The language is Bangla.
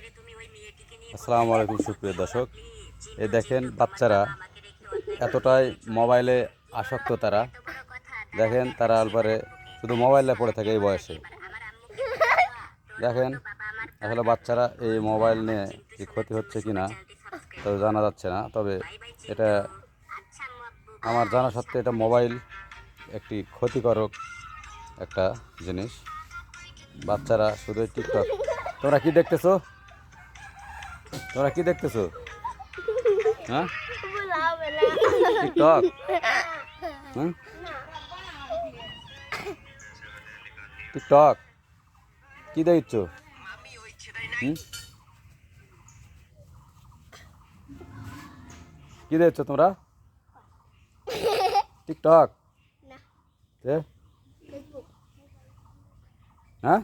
আসসালামু আলাইকুম সুপ্রিয় দর্শক। এই দেখেন বাচ্চারা এতটাই মোবাইলে আসক্ত, তারা দেখেন তারা আলবারে শুধু মোবাইলে পড়ে থাকে এই বয়সে। দেখেন আসলে বাচ্চারা এই মোবাইল নিয়ে কি ক্ষতি হচ্ছে কি না তো জানা যাচ্ছে না, তবে এটা আমার জানা সত্ত্বে এটা মোবাইল একটি ক্ষতিকারক একটা জিনিস। বাচ্চারা শুধু টিকটক, তোমরা কি দেখতেছো? তোমরা কি দেখতেছো? হ্যাঁ, টিকটক। হুম, টিকটক কি দেখছো? হুম, কি দেখছো তোমরা? টিকটক। হ্যাঁ,